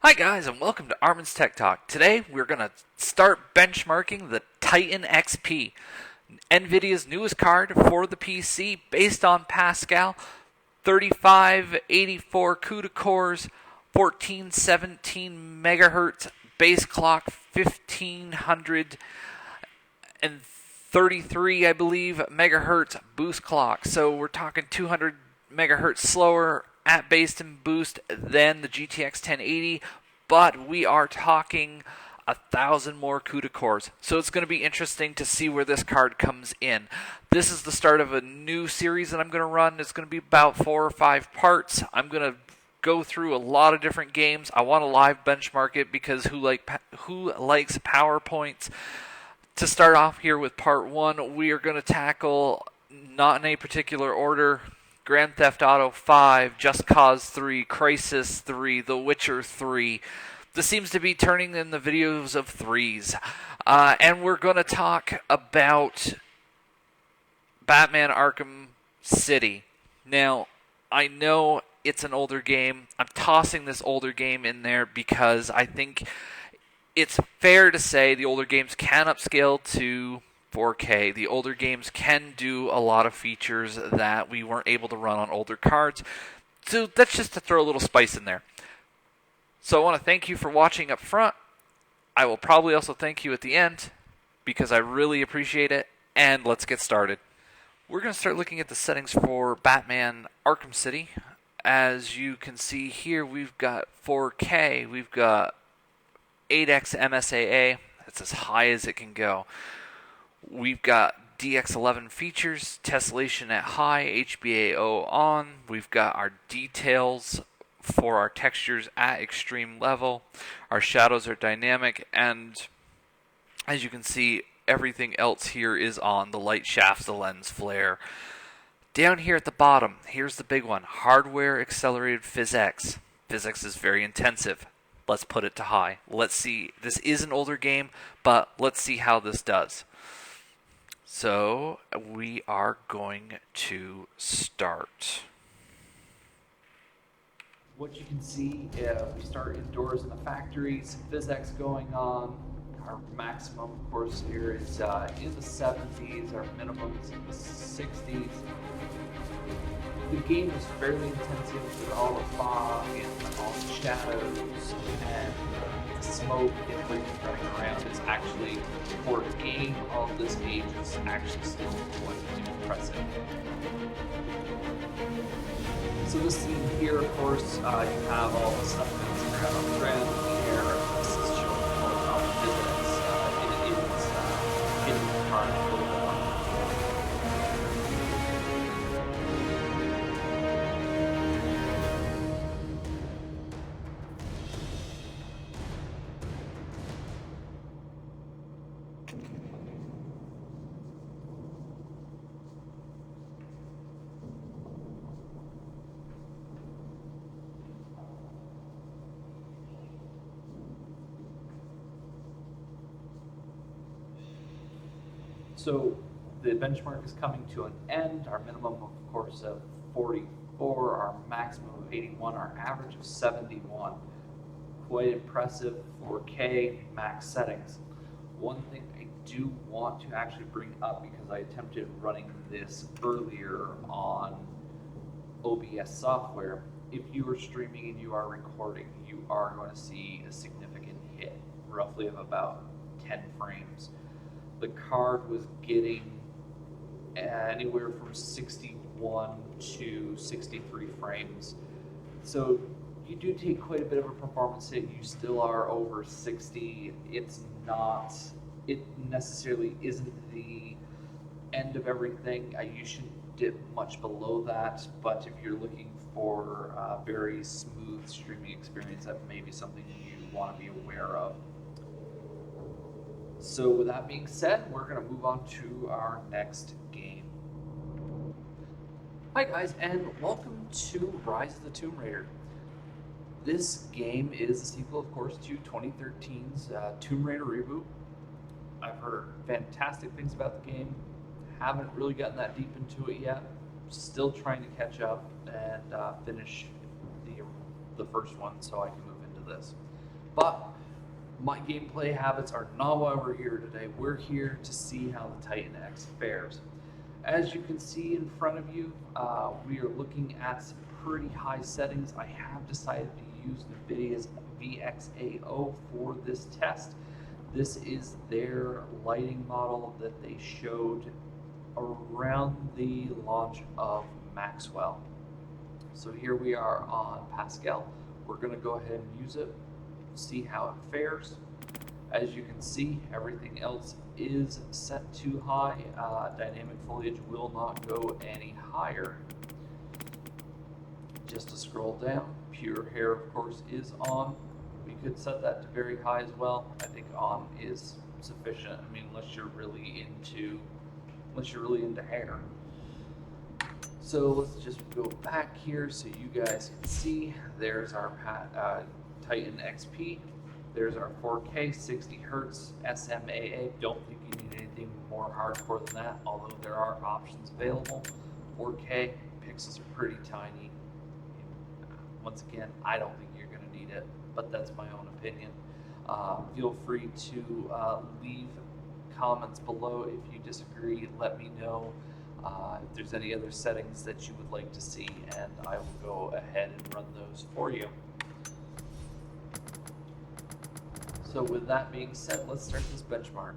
Hi guys and welcome to Armin's Tech Talk. Today we're going to start benchmarking the Titan XP, Nvidia's newest card for the PC based on Pascal, 3584 CUDA cores, 1417 megahertz base clock, 1533 I believe megahertz boost clock. So we're talking 200 megahertz slower at base and boost than the GTX 1080, but we are talking 1,000 more CUDA cores. So it's going to be interesting to see where this card comes in. This is the start of a new series that I'm going to run. It's going to be about 4 or 5 parts. I'm going to go through a lot of different games. I want to live benchmark it because who likes PowerPoints? To start off here with part 1, we are going to tackle, not in any particular order, Grand Theft Auto 5, Just Cause 3, Crysis 3, The Witcher 3. This seems to be turning in the videos of threes. And we're going to talk about Batman Arkham City. Now, I know it's an older game. I'm tossing this older game in there because I think it's fair to say the older games can upscale to 4K. The older games can do a lot of features that we weren't able to run on older cards. So that's just to throw a little spice in there. So I want to thank you for watching up front. I will probably also thank you at the end because I really appreciate it. And let's get started. We're going to start looking at the settings for Batman Arkham City. As you can see here, we've got 4K. We've got 8x MSAA. That's as high as it can go. We've got DX11 features, tessellation at high, HBAO on. We've got our details for our textures at extreme level. Our shadows are dynamic, and as you can see, everything else here is on. The light shafts, the lens flare. Down here at the bottom, here's the big one, hardware accelerated PhysX. PhysX is very intensive. Let's put it to high. Let's see. This is an older game, but let's see how this does. So we are going to start. What you can see, we start indoors in the factories, physics going on. Our maximum, of course, here is in the 70s. Our minimum is in the 60s. The game is fairly intensive with all the fog and all the shadows and the smoke and everything running around. Is actually, for a game of this age, is actually still quite impressive. So this scene here, of course, you have all the stuff that's around on the ground in the air. This is showing more about physics. It is getting the car a little bit more. So the benchmark is coming to an end. Our minimum, of course, of 44, our maximum of 81, our average of 71. Quite impressive 4K max settings. One thing I do want to actually bring up, because I attempted running this earlier on OBS software, if you are streaming and you are recording, you are going to see a significant hit, roughly of about 10 frames. The card was getting anywhere from 61 to 63 frames. So you do take quite a bit of a performance hit. You still are over 60. It necessarily isn't the end of everything. You shouldn't dip much below that, but if you're looking for a very smooth streaming experience, that may be something you want to be aware of. So with that being said, we're going to move on to our next game. Hi guys, and welcome to Rise of the Tomb Raider. This game is a sequel, of course, to 2013's Tomb Raider reboot. I've heard fantastic things about the game. Haven't really gotten that deep into it yet. Still trying to catch up and finish the first one so I can move into this. But my gameplay habits are not why we're here today. We're here to see how the Titan X fares. As you can see in front of you, we are looking at some pretty high settings. I have decided to use Nvidia's VXAO for this test. This is their lighting model that they showed around the launch of Maxwell. So here we are on Pascal. We're going to go ahead and use it, see how it fares. As you can see, everything else is set too high. Dynamic foliage will not go any higher. Just to scroll down, pure hair of course is on. We could set that to very high as well. I think on is sufficient. I mean, unless you're really into hair. So let's just go back here so you guys can see. There's our Titan XP. There's our 4K 60 Hertz SMAA. Don't think you need anything more hardcore than that, although there are options available. 4K pixels are pretty tiny. Once again, I don't think you're going to need it, but that's my own opinion. Feel free to leave comments below if you disagree. Let me know if there's any other settings that you would like to see, and I will go ahead and run those for you. So with that being said, let's start this benchmark.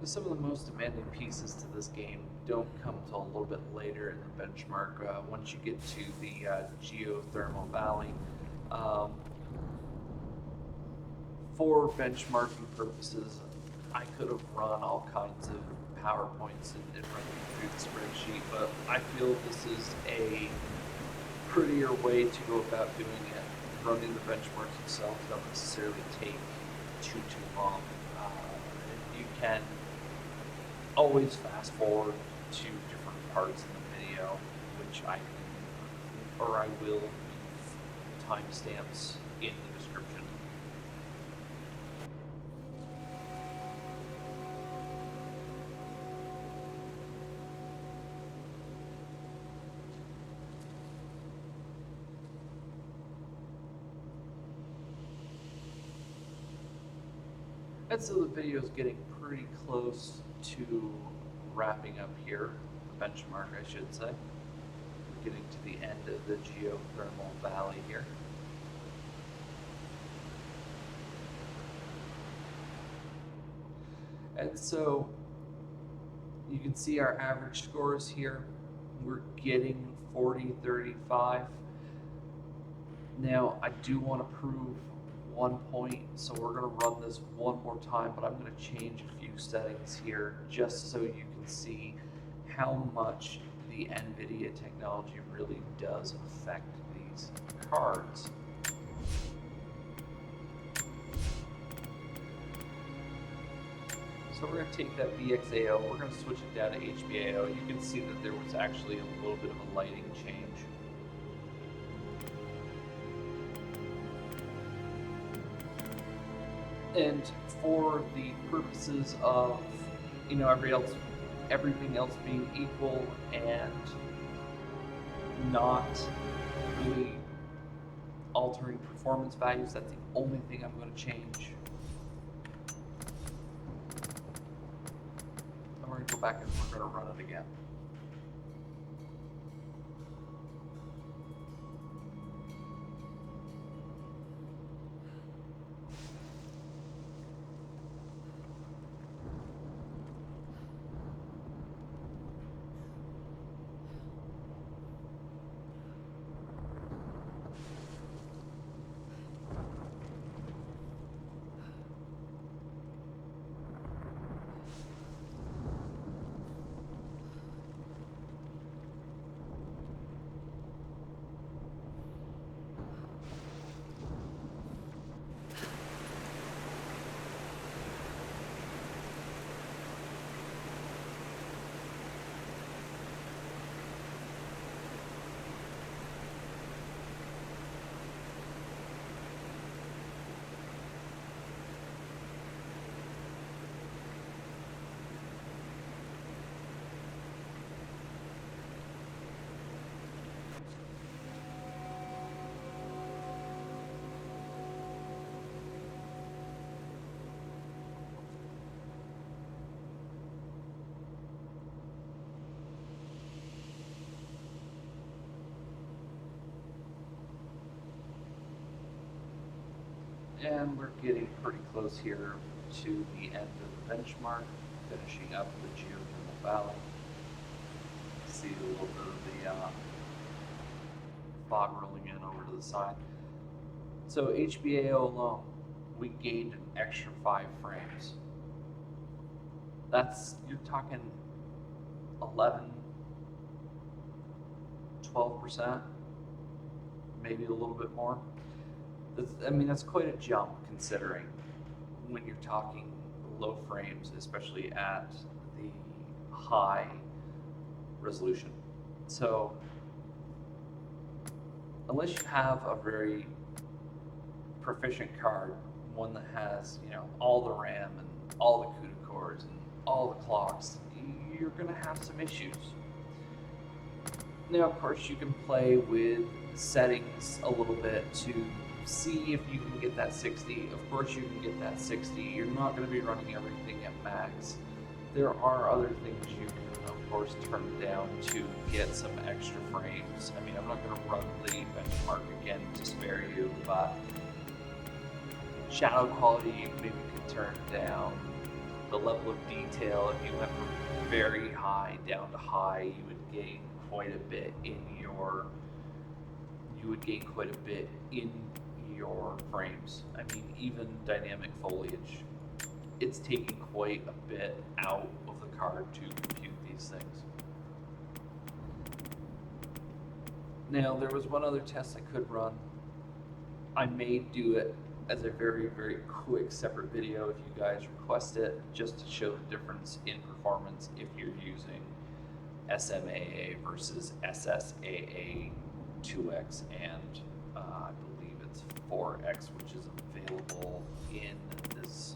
Some of the most demanding pieces to this game don't come till a little bit later in the benchmark. Once you get to the geothermal valley, for benchmarking purposes, I could have run all kinds of PowerPoints and run them through the spreadsheet, but I feel this is a prettier way to go about doing it. Running the benchmarks themselves don't necessarily take too long. You can always fast forward to different parts in the video, which I will leave timestamps in the description. And so the video is getting pretty close to wrapping up here, the benchmark I should say. We're getting to the end of the geothermal valley here. And so you can see our average scores here. We're getting 40, 35. Now I do want to prove one point, so we're going to run this one more time, but I'm going to change a few settings here just so you can see how much the Nvidia technology really does affect these cards. So we're going to take that VXAO, we're going to switch it down to HBAO. You can see that there was actually a little bit of a lighting change. And for the purposes of, everything else being equal and not really altering performance values, that's the only thing I'm going to change. And we're going to go back and we're going to run it again. And we're getting pretty close here to the end of the benchmark, finishing up the geothermal valley. See a little bit of the fog rolling in over to the side. So HBAO alone, we gained an extra 5 frames. That's, you're talking 11, 12%, maybe a little bit more. That's quite a jump considering when you're talking low frames, especially at the high resolution. So unless you have a very proficient card, one that has, all the RAM and all the CUDA cores and all the clocks, you're going to have some issues. Now, of course, you can play with settings a little bit to see if you can get that 60. Of course, you can get that 60. You're not going to be running everything at max. There are other things you can, of course, turn down to get some extra frames. I'm not going to run the benchmark again to spare you, but shadow quality you maybe could turn down. The level of detail, if you went from very high down to high, you would gain quite a bit in your frames. Even dynamic foliage, it's taking quite a bit out of the card to compute these things. Now, there was one other test I could run. I may do it as a very, very quick separate video if you guys request it, just to show the difference in performance if you're using SMAA versus SSAA 2X and I believe it's 4X, which is available in this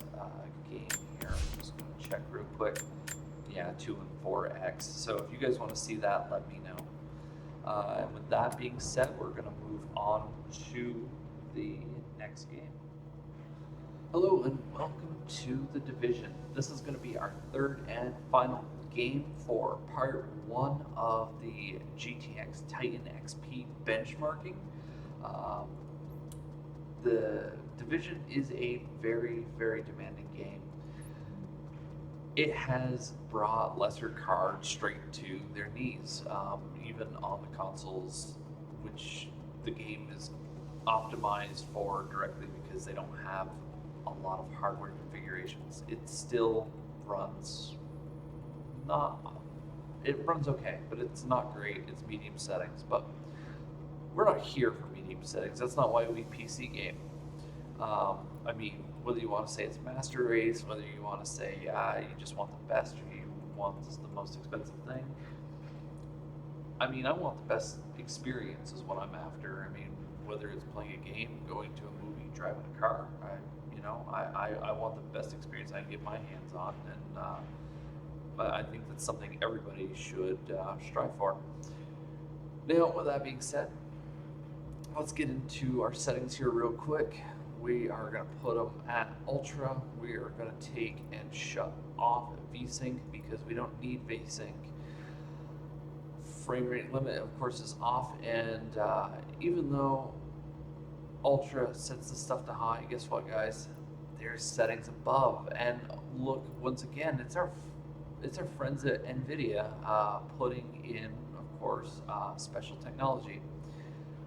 game here. I'm just going to check real quick. Yeah, 2 and 4X. So if you guys want to see that, let me know. And with that being said, we're going to move on to the next game. Hello and welcome to The Division. This is going to be our third and final game for part 1 of the GTX Titan XP benchmarking. The Division is a very, very demanding game. It has brought lesser cards straight to their knees, even on the consoles, which the game is optimized for directly because they don't have a lot of hardware configurations. It still runs it runs okay, but it's not great. It's medium settings, but we're not here for medium settings. That's not why we PC game. Whether you want to say it's master race, whether you want to say you just want the best or you want the most expensive thing. I want the best experience is what I'm after. Whether it's playing a game, going to a movie, driving a car, I want the best experience I can get my hands on, and but I think that's something everybody should strive for. Now, with that being said, let's get into our settings here real quick. We are going to put them at Ultra. We are going to take and shut off VSync because we don't need VSync. Frame rate limit, of course, is off, and even though Ultra sets the stuff to high, guess what, guys? There's settings above, and look, once again, it's our friends at Nvidia putting in, of course, special technology.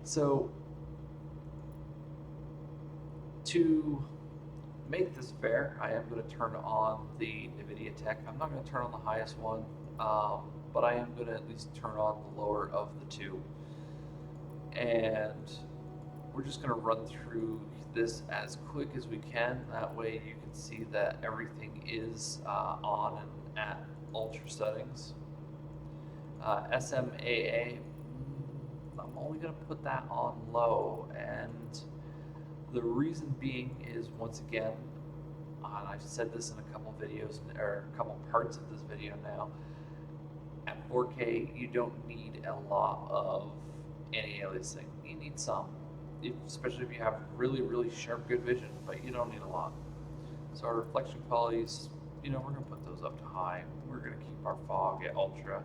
So to make this fair, I am going to turn on the Nvidia tech. I'm not going to turn on the highest one, but I am going to at least turn on the lower of the two. And we're just going to run through this as quick as we can. That way you can see that everything is on and at ultra settings. SMAA, I'm only going to put that on low, and the reason being is, once again, and I've said this in a couple videos, or a couple parts of this video now, at 4K you don't need a lot of anti-aliasing. You need some, especially if you have really, really sharp, good vision, but you don't need a lot. So our reflection qualities, we're going to put those up to high. We're going to keep our fog at ultra.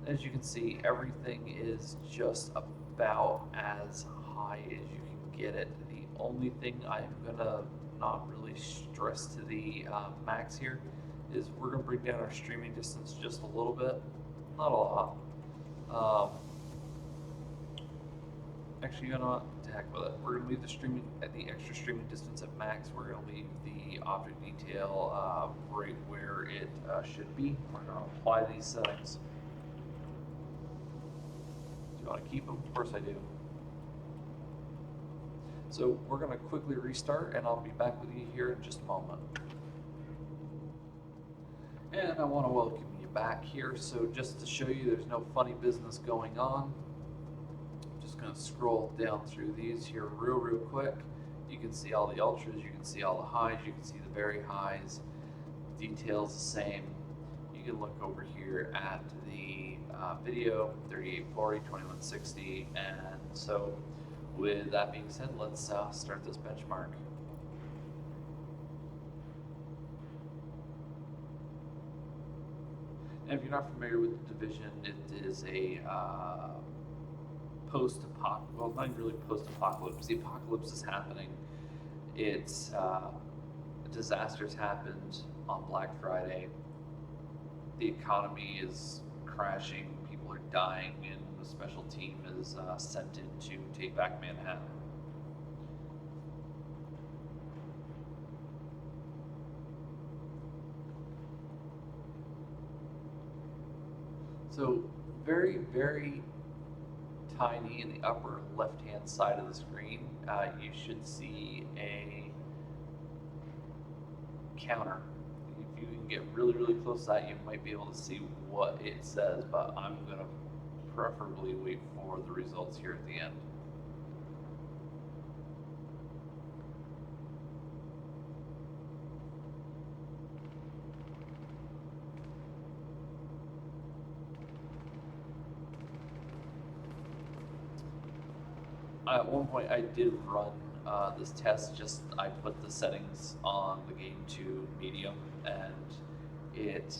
As you can see, everything is just about as high as you can get it. The only thing I'm gonna not really stress to the max here is we're gonna bring down our streaming distance just a little bit, not a lot. Um, Actually, you know what? To heck with it. We're gonna leave the streaming at the extra streaming distance at max. We're gonna leave the object detail right where it should be. We're gonna apply these settings. Do you want to keep them? Of course I do. So we're gonna quickly restart, and I'll be back with you here in just a moment. And I want to welcome you back here. So just to show you, there's no funny business going on. Going to scroll down through these here real quick. You can see all the ultras, you can see all the highs, you can see the very highs. Details the same. You can look over here at the video 3840, 2160, and so with that being said, let's start this benchmark. And if you're not familiar with the division, it is a post-apocalypse, well, not really post-apocalypse. The apocalypse is happening. It's disasters happened on Black Friday. The economy is crashing. People are dying, and a special team is sent in to take back Manhattan. So very tiny in the upper left hand side of the screen, you should see a counter. If you can get really close to that, you might be able to see what it says, but I'm going to preferably wait for the results here at the end. At one point I did run this test, I put the settings on the game to medium, and it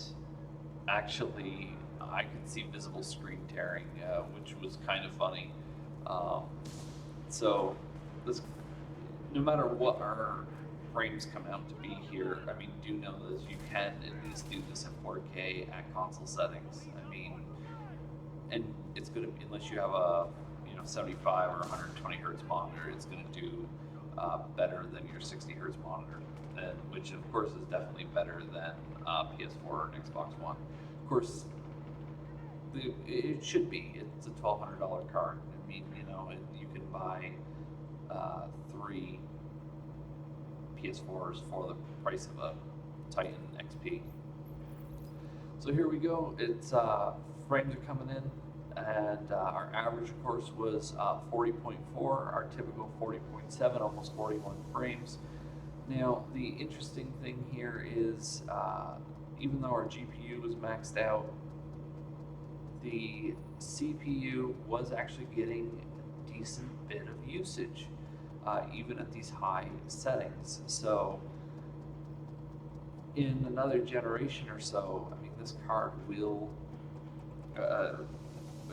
actually, I could see visible screen tearing, which was kind of funny. So this, no matter what our frames come out to be here, I mean, do know that you can at least do this in 4K at console settings. I mean, and it's going to be, unless you have a 75 or 120 hertz monitor, it's going to do better than your 60 hertz monitor, and which of course is definitely better than PS4 and Xbox One. Of course, it should be. It's a $1,200 card. I mean, you can buy 3 PS4s for the price of a Titan XP. So here we go. It's frames are coming in. And our average, of course, was 40.4, our typical 40.7, almost 41 frames. Now, the interesting thing here is, even though our GPU was maxed out, the CPU was actually getting a decent bit of usage, even at these high settings. So, in another generation or so, I mean, this card will... a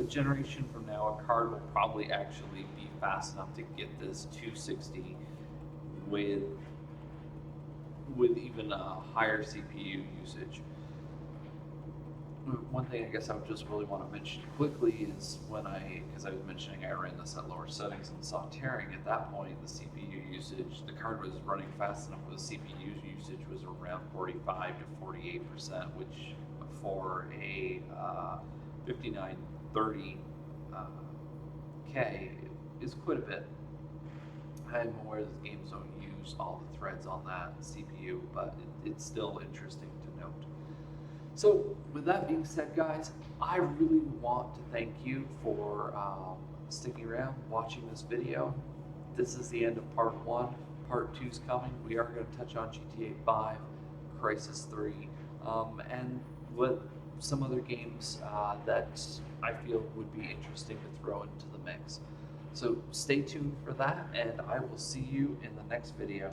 generation from now, a card will probably actually be fast enough to get this 260 with even a higher CPU usage. One thing I guess I would just really want to mention quickly is because I was mentioning I ran this at lower settings and saw tearing. At that point, the CPU usage, the card was running fast enough, but the CPU usage was around 45 to 48%, which for a 5930 K is quite a bit. I'm aware that games don't use all the threads on that CPU, but it's still interesting to note. So with that being said, guys, I really want to thank you for sticking around, watching this video. This is the end of part 1. Part 2 is coming. We are going to touch on GTA 5, Crisis 3, and what some other games that I feel would be interesting to throw into the mix. So stay tuned for that, and I will see you in the next video.